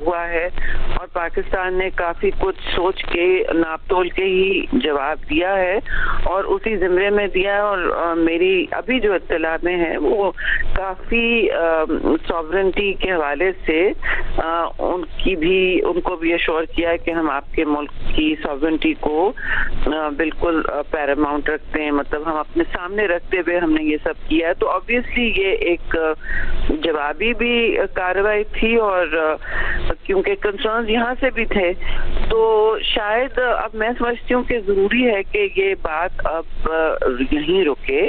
ہوا ہے اور پاکستان نے کافی کچھ سوچ کے ناپ تول کے ہی جواب دیا ہے اور اسی زمرے میں دیا ہے. اور میری ابھی جو اطلاع میں ہے وہ کافی ساورنٹی کے حوالے سے ان کو بھی ایشور کیا ہے کہ ہم آپ کے ملک کی ساورنٹی کو بالکل پیراماؤنٹ رکھتے ہیں, مطلب ہم اپنے سامنے رکھتے ہوئے ہم نے یہ سب کیا ہے. تو آبویسلی یہ ایک جوابی بھی کارروائی تھی اور کیونکہ کنسرنز یہاں سے بھی تھے تو شاید اب میں سمجھتی ہوں کہ ضروری ہے کہ یہ بات اب یہیں رکے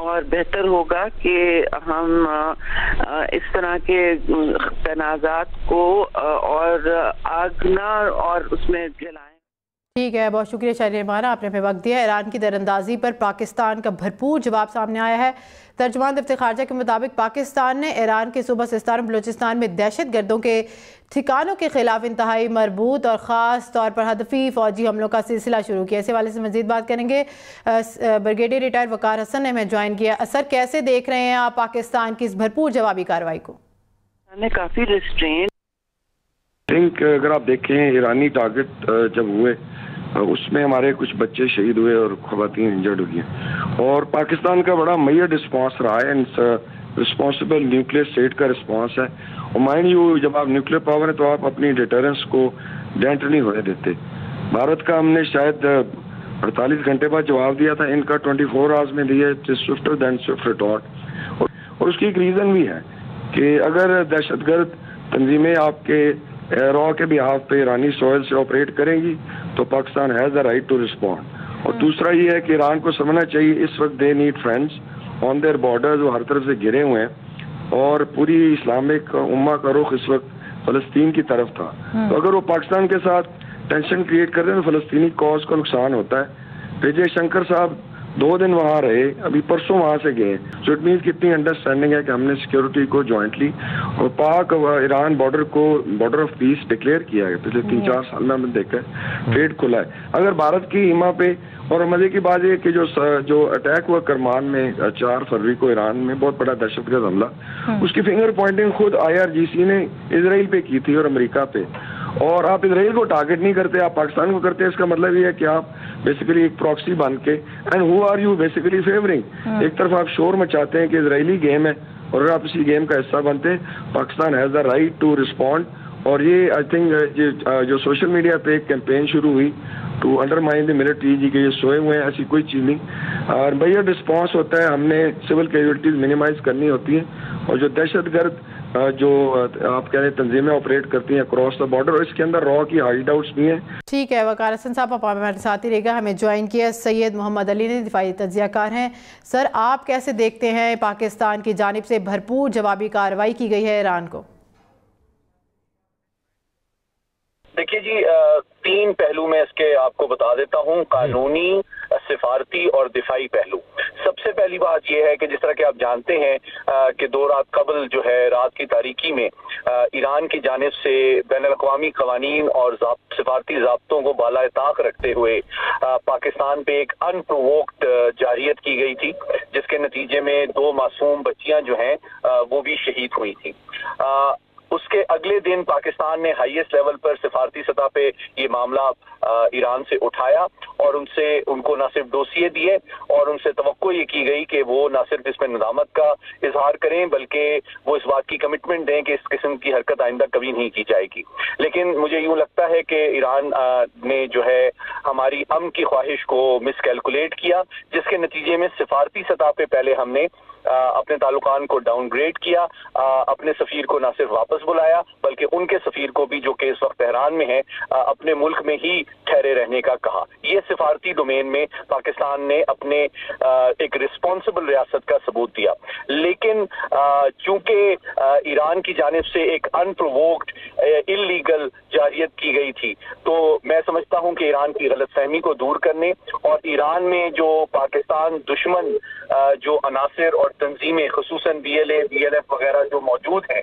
اور بہتر ہوگا کہ ہم اس طرح کے تنازعات کو اور آگ نہ اور اس میں جلائیں. ٹھیک ہے, بہت شکریہ شاہین رحمانہ, آپ نے ہمیں وقت دیا. ایران کی در اندازی پر پاکستان کا بھرپور جواب سامنے آیا ہے. ترجمان دفتر خارجہ کے مطابق پاکستان نے ایران کے صوبہ سیستان اور بلوچستان میں دہشت گردوں کے ٹھکانوں کے خلاف انتہائی مربوط اور خاص طور پر ہدفی فوجی حملوں کا سلسلہ شروع کیا. اس حوالے سے مزید بات کریں گے. بریگیڈیئر ریٹائر وقار حسن نے ہمیں جوائن کیا. سر, کیسے دیکھ رہے ہیں آپ پاکستان کی اس بھرپور جوابی کارروائی کو؟ کافی ریسٹرین اگر آپ دیکھیں ایرانی ٹارگٹ جب ہوئے اس میں ہمارے کچھ بچے شہید ہوئے اور خواتین انجرڈ ہوئی ہیں اور پاکستان کا بڑا میجر رسپانس رہا ہے. رسپانسبل نیوکلیئر اسٹیٹ کا رسپانس ہے اور مائنڈ یو جب آپ نیوکلیئر پاور ہے تو آپ اپنی ڈیٹرنس کو ڈینٹ نہیں ہونے دیتے. بھارت کا ہم نے شاید 48 گھنٹے بعد جواب دیا تھا, ان کا 24 آورز میں دیا, سوئفٹر دین سوئفٹ ریٹارٹ. اور اس کی ایک ریزن بھی ہے کہ اگر دہشت گرد تنظیمیں آپ کے را کے بہاف پہ ایرانی سوئل سے آپریٹ کریں گی تو Pakistan has a right to respond. اور دوسرا یہ ہے کہ ایران کو سمجھنا چاہیے اس وقت they need friends on their borders, وہ ہر طرف سے گھرے ہوئے ہیں اور پوری اسلامک امہ کا رخ اس وقت فلسطین کی طرف تھا. تو اگر وہ پاکستان کے ساتھ ٹینشن کریٹ کرتے ہیں تو فلسطینی کاز کو نقصان ہوتا ہے. وجے شنکر صاحب 2 دن وہاں رہے, ابھی پرسوں وہاں سے گئے. سو اٹ مینس کتنی انڈرسٹینڈنگ ہے کہ ہم نے سیکورٹی کو جوائنٹلی اور پاک ایران بارڈر کو بارڈر آف پیس ڈکلیئر کیا ہے. پچھلے 3-4 سال میں ہم نے دیکھا ہے ٹریڈ کھلا ہے. اگر بھارت کی ایما پہ اور مزے کی بات یہ کہ جو اٹیک ہوا کرمان میں 4 فروری کو ایران میں بہت بڑا دہشت گرد حملہ, اس کی فنگر پوائنٹنگ خود IRGC نے اسرائیل پہ کی تھی اور امریکہ پہ. اور آپ اسرائیل کو ٹارگٹ نہیں کرتے, آپ پاکستان کو کرتے ہیں. اس کا مطلب یہ ہے کہ آپ بیسیکلی ایک پراکسی بن کے and who are you basically favouring. ایک طرف آپ شور مچاتے ہیں کہ اسرائیلی گیم ہے اور اگر آپ اسی گیم کا حصہ بنتے ہیں Pakistan has the right to respond. اور یہ آئی تھنک جو سوشل میڈیا پہ ایک کیمپین شروع ہوئی ٹو انڈرمائن دی ملٹری جی کہ یہ سوئے ہوئے ہیں, ایسی کوئی چیز نہیں. اور میجر رسپانس ہوتا ہے, ہم نے سول کیجولٹیز منیمائز کرنی ہوتی ہیں. اور جو دہشت گرد جو آپ کہہ رہے ہیں تنظیمیں آپریٹ کرتی ہیں اکراس دا بارڈر, اور اس کے اندر را کی ہائیڈ آؤٹس بھی ہیں. ٹھیک ہے, وقار حسن صاحب آپ ہمارے ساتھ ہی رہے گا. ہمیں جوائن کیا سید محمد علی نے, دفاعی تجزیہ کار ہیں. سر, آپ کیسے دیکھتے ہیں پاکستان کی جانب سے بھرپور جوابی کارروائی کی گئی ہے ایران کو؟ دیکھیے جی, 3 پہلو میں اس کے آپ کو بتا دیتا ہوں, قانونی, سفارتی اور دفاعی پہلو. سب سے پہلی بات یہ ہے کہ جس طرح کہ آپ جانتے ہیں کہ 2 رات قبل جو ہے رات کی تاریکی میں ایران کی جانب سے بین الاقوامی قوانین اور سفارتی ضابطوں کو بالائے طاق رکھتے ہوئے پاکستان پہ ایک ان پرووکڈ جارحیت کی گئی تھی, جس کے نتیجے میں 2 معصوم بچیاں جو ہیں وہ بھی شہید ہوئی تھیں. اس کے اگلے دن پاکستان نے ہائیسٹ لیول پر سفارتی سطح پہ یہ معاملہ ایران سے اٹھایا اور ان کو نہ صرف ڈوسیے دیے اور ان سے توقع یہ کی گئی کہ وہ نہ صرف اس میں ندامت کا اظہار کریں بلکہ وہ اس بات کی کمٹمنٹ دیں کہ اس قسم کی حرکت آئندہ کبھی نہیں کی جائے گی. لیکن مجھے یوں لگتا ہے کہ ایران نے جو ہے ہماری امن کی خواہش کو مس کیلکولیٹ کیا, جس کے نتیجے میں سفارتی سطح پہ پہلے ہم نے اپنے تعلقات کو ڈاؤن گریڈ کیا, اپنے سفیر کو نہ صرف واپس بلایا بلکہ ان کے سفیر کو بھی جو کہ اس وقت تہران میں ہے اپنے ملک میں ہی ٹھہرے رہنے کا کہا. یہ سفارتی ڈومین میں پاکستان نے اپنے ایک رسپانسبل ریاست کا ثبوت دیا. لیکن چونکہ ایران کی جانب سے ایک ان پرووکڈ انلیگل جارحیت کی گئی تھی تو میں سمجھتا ہوں کہ ایران کی غلط فہمی کو دور کرنے اور ایران میں جو پاکستان دشمن جو عناصر اور تنظیمیں خصوصاً BLA BLF وغیرہ جو موجود ہیں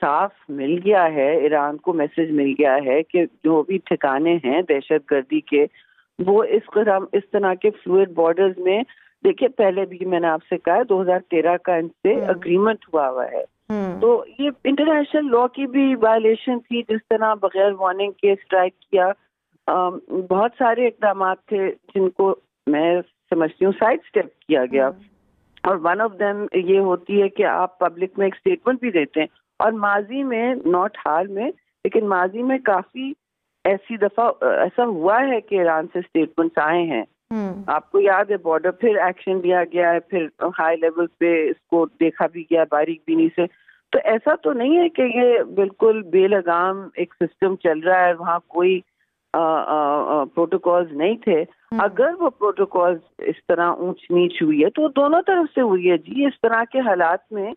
صاف مل گیا ہے، ایران کو میسج مل گیا ہے کہ جو بھی ٹھکانے ہیں دہشت گردی کے وہ اس طرح کے فلوئڈ بارڈرز میں، دیکھیے پہلے بھی میں نے آپ سے کہا 2013 کا ان سے اگریمنٹ ہوا ہے، تو یہ انٹرنیشنل لا کی بھی وائلیشن تھی، جس طرح بغیر وارننگ کے اسٹرائک کیا. بہت سارے اقدامات تھے جن کو میں سمجھتی ہوں سائڈ اسٹیپ کیا گیا، اور ون آف دیم یہ ہوتی ہے کہ آپ پبلک میں ایک اسٹیٹمنٹ بھی دیتے ہیں، اور ماضی میں ناٹ حال میں لیکن ماضی میں کافی ایسی دفعہ ایسا ہوا ہے کہ ایران سے اسٹیٹمنٹس آئے ہیں. آپ کو یاد ہے بارڈر پھر ایکشن لیا گیا ہے، پھر ہائی لیول پہ اس کو دیکھا بھی گیا باریک بینی سے. تو ایسا تو نہیں ہے کہ یہ بالکل بے لگام ایک سسٹم چل رہا ہے، وہاں کوئی پروٹوکالز نہیں تھے. اگر وہ پروٹوکالز اس طرح اونچ نیچ ہوئی ہے تو دونوں طرف سے ہوئی ہے جی. اس طرح کے حالات میں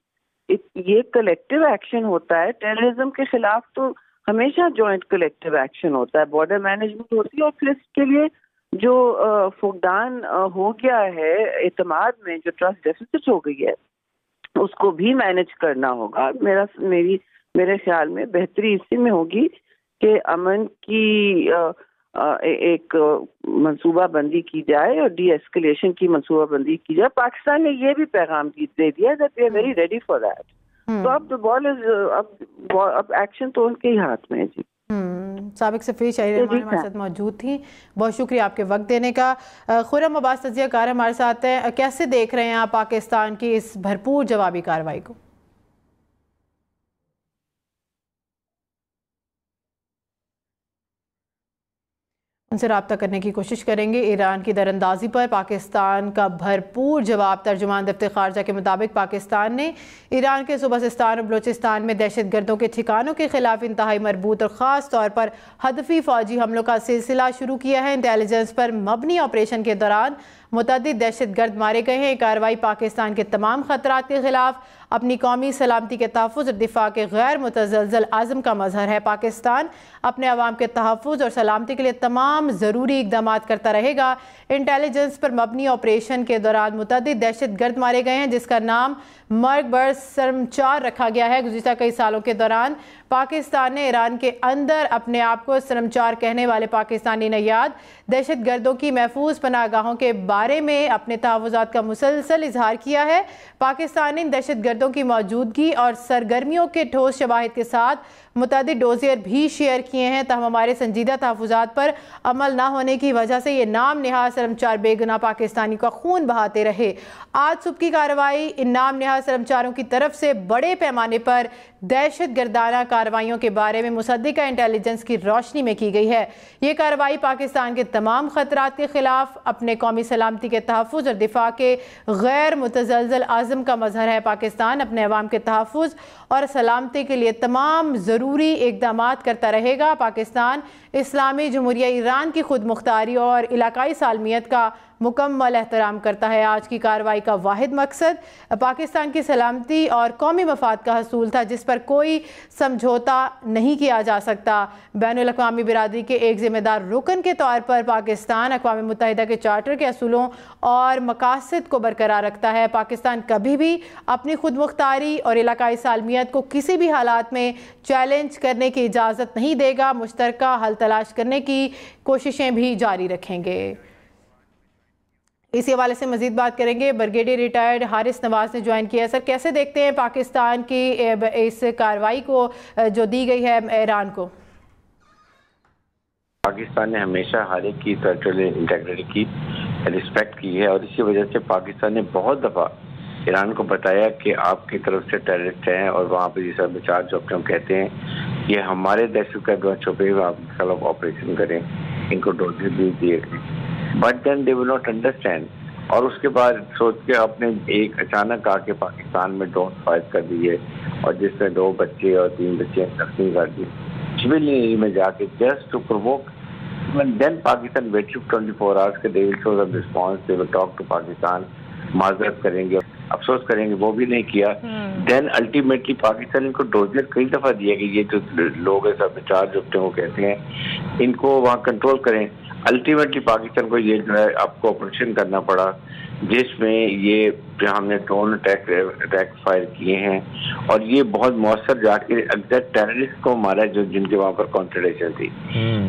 یہ کلیکٹیو ایکشن ہوتا ہے. ٹیررزم کے خلاف تو ہمیشہ جوائنٹ کلیکٹیو ایکشن ہوتا ہے، بارڈر مینجمنٹ ہوتی ہے، اور پھر اس کے لیے جو فقدان ہو گیا ہے اعتماد میں، جو ٹرسٹ ڈیفیسٹ ہو گئی ہے، اس کو بھی مینج کرنا ہوگا. میرے خیال میں بہتری اسی میں ہوگی کہ امن کی ایک منصوبہ بندی کی جائے اور ڈی ایسکلیشن کی منصوبہ بندی کی جائے. پاکستان نے یہ بھی پیغام دے دیا that we are very ready for that. تو اب ایکشن تو ان کے ہی ہاتھ میں ہے جی. سابق سفیر شاہی رحمان ہمارے ساتھ موجود تھیں، بہت شکریہ آپ کے وقت دینے کا. خرم عباس تجزیہ کار ہمارے ساتھ ہیں. کیسے دیکھ رہے ہیں آپ پاکستان کی اس بھرپور جوابی کارروائی کو؟ ان سے رابطہ کرنے کی کوشش کریں گے. ایران کی دراندازی پر پاکستان کا بھرپور جواب. ترجمان دفتر خارجہ کے مطابق پاکستان نے ایران کے صوبہ اور بلوچستان میں دہشت گردوں کے ٹھکانوں کے خلاف انتہائی مربوط اور خاص طور پر ہدفی فوجی حملوں کا سلسلہ شروع کیا ہے. انٹیلیجنس پر مبنی آپریشن کے دوران متعدد دہشت گرد مارے گئے ہیں. کارروائی پاکستان کے تمام خطرات کے خلاف اپنی قومی سلامتی کے تحفظ اور دفاع کے غیر متزلزل عزم کا مظہر ہے. پاکستان اپنے عوام کے تحفظ اور سلامتی کے لیے تمام ضروری اقدامات کرتا رہے گا. انٹیلیجنس پر مبنی آپریشن کے دوران متعدد دہشت گرد مارے گئے ہیں جس کا نام مرگ بر سرمچار رکھا گیا ہے. گزشتہ کئی سالوں کے دوران پاکستان نے ایران کے اندر اپنے آپ کو سرمچار کہنے والے پاکستانی نیاد دہشت گردوں کی محفوظ پناہ گاہوں کے بارے میں اپنے تحفظات کا مسلسل اظہار کیا ہے. پاکستان نے دہشت گردوں کی موجودگی اور سرگرمیوں کے ٹھوس شواہد کے ساتھ متعدد ڈوزیر بھی شیئر کیے ہیں، تاہم ہمارے سنجیدہ تحفظات پر عمل نہ ہونے کی وجہ سے یہ نام نہاد سرمچار بے گناہ پاکستانی کا خون بہاتے رہے. آج صبح کی کارروائی ان نام نہاد سرمچاروں کی طرف سے بڑے پیمانے پر دہشت گردانہ کارروائیوں کے بارے میں مصدقہ انٹیلیجنس کی روشنی میں کی گئی ہے. یہ کارروائی پاکستان کے تمام خطرات کے خلاف اپنے قومی سلامتی کے تحفظ اور دفاع کے غیر متزلزل عزم کا مظہر ہے. پاکستان اپنے عوام کے تحفظ اور سلامتی کے لیے تمام ضروری اقدامات کرتا رہے گا. پاکستان اسلامی جمہوریہ ایران کی خود مختاری اور علاقائی سالمیت کا مکمل احترام کرتا ہے. آج کی کارروائی کا واحد مقصد پاکستان کی سلامتی اور قومی مفاد کا حصول تھا جس پر کوئی سمجھوتا نہیں کیا جا سکتا. بین الاقوامی برادری کے ایک ذمہ دار رکن کے طور پر پاکستان اقوام متحدہ کے چارٹر کے اصولوں اور مقاصد کو برقرار رکھتا ہے. پاکستان کبھی بھی اپنی خود مختاری اور علاقائی سالمیت کو کسی بھی حالات میں چیلنج کرنے کی اجازت نہیں دے گا. مشترکہ حل تلاش کرنے کی کوششیں بھی جاری رکھیں گے. اسی حوالے سے مزید بات کریں گے. بریگیڈیئر ریٹائرڈ حارث نواز نے جوائن کیا ہے. سر کیسے دیکھتے ہیں پاکستان کی اس کارروائی کو جو دی گئی ہے ایران کو؟ پاکستان نے ہمیشہ ہر ایک کی ٹیریٹوریل انٹیگریٹی کی رسپیکٹ کی ہے، اور اسی وجہ سے پاکستان نے بہت دفعہ ایران کو بتایا کہ آپ کی طرف سے ٹیررسٹ ہیں اور وہاں پہ یہ سب چار جو ہم کہتے ہیں یہ ہمارے دہشت گرد چھپے ہوئے آپ کے خلاف آپریشن کریں، ان کو ڈوزز بھی دیے گئے. But then they will not understand. اور اس کے بعد سوچ کے آپ نے ایک اچانک آ کے پاکستان میں ڈرون فائر کر دی ہے، اور جس میں 2 بچے اور 3 بچے زخمی کر دیے سول ایریا میں جا کے just to provoke. Then Pakistan waited 24 hours کے they will show some response, they will talk to Pakistan, معذرت کریں گے، افسوس کریں گے، وہ بھی نہیں کیا. دین الٹیمیٹلی پاکستان ان کو ڈوزر کئی دفعہ دیا کہ یہ جو لوگ ہیں سب چار جو وہ کہتے ہیں ان کو وہاں کنٹرول کریں. الٹیمیٹلی پاکستان کو یہ جو ہے آپ کو آپریشن کرنا پڑا جس میں یہ ہم نے ڈرون اٹیک فائر کیے ہیں اور یہ بہت مؤثر جا کے ایگزیکٹ ٹیررسٹ کو مارا جن کے وہاں پر کانسنٹریشن تھی.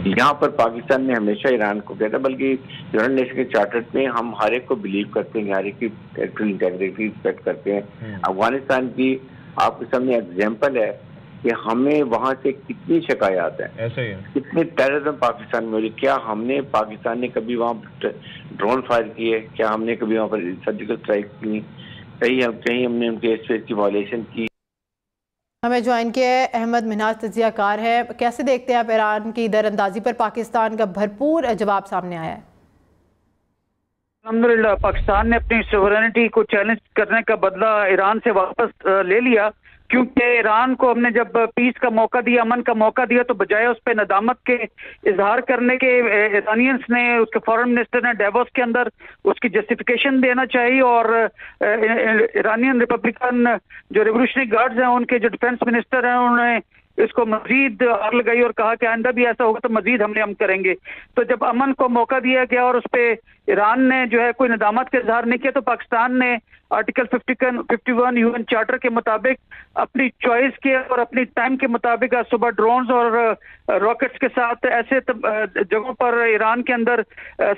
یہاں پر پاکستان نے ہمیشہ ایران کو کہتا بلکہ یونائیٹڈ نیشن کے چارٹر میں ہم ہر ایک کو بلیو کرتے ہیں, ہر ایک کی ٹیریٹریل انٹیگریٹی رسپیکٹ کرتے ہیں. افغانستان کی آپ کے سامنے ایگزامپل ہے کہ ہمیں وہاں سے کتنی شکایات ہیں, کتنے ٹیررزم پاکستان میں ہو رہی. کیا ہم نے پاکستان نے کبھی وہاں ڈرون فائر کیے؟ کیا ہم نے کبھی وہاں پر سرجیکل اسٹرائک کی؟ کہیں ہم نے ان کے اسپیس کی وائلیشن کی؟ ہمیں جوائن کیا ہے احمد منہاج, تجزیہ کار ہے. کیسے دیکھتے ہیں آپ ایران کی در اندازی پر پاکستان کا بھرپور جواب سامنے آیا ہے؟ الحمدللہ پاکستان نے اپنی سوورنٹی کو چیلنج کرنے کا بدلہ ایران سے واپس لے لیا, کیونکہ ایران کو ہم نے جب پیس کا موقع دیا, امن کا موقع دیا, تو بجائے اس پہ ندامت کے اظہار کرنے کے ایرانینس نے, اس کے فارن منسٹر نے ڈیووس کے اندر اس کی جسٹیفیکیشن دینا چاہیے. اور ایرانین ریپبلکن جو ریولوشنری گارڈز ہیں ان کے جو ڈیفنس منسٹر ہیں انہوں نے اس کو مزید آگ لگائی اور کہا کہ آئندہ بھی ایسا ہوگا تو مزید ہم کریں گے. تو جب امن کو موقع دیا گیا اور اس پہ ایران نے جو ہے کوئی ندامت کا اظہار نہیں کیا, تو پاکستان نے آرٹیکل 51 UN چارٹر کے مطابق اپنی چوائس کے اور اپنی ٹائم کے مطابق آج صبح ڈرونز اور راکٹس کے ساتھ ایسے جگہوں پر ایران کے اندر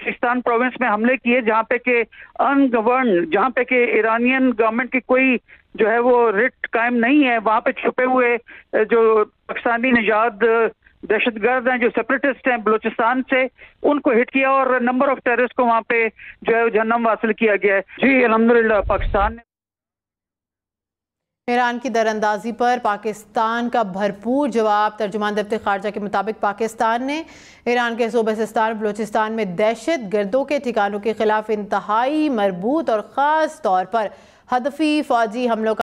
سیستان پروونس میں حملے کیے جہاں پہ کہ انگورنڈ, جہاں پہ کہ ایرانین گورنمنٹ کی کوئی جو ہے وہ ریٹ قائم نہیں ہے. وہاں پہ چھپے ہوئے جو پاکستانی نژاد دہشت گرد ہیں, جو سیپریٹسٹ ہیں بلوچستان سے, ان کو ہٹ کیا اور نمبر آف ٹیررسٹ کو وہاں پہ جو ہے جہنم حاصل کیا گیا ہے. جی الحمدللہ پاکستان نے ایران کی در اندازی پر پاکستان کا بھرپور جواب. ترجمان دفتر خارجہ کے مطابق پاکستان نے ایران کے صوبہ سیستان بلوچستان میں دہشت گردوں کے ٹھکانوں کے خلاف انتہائی مربوط اور خاص طور پر ہدفی فوجی حملوں کا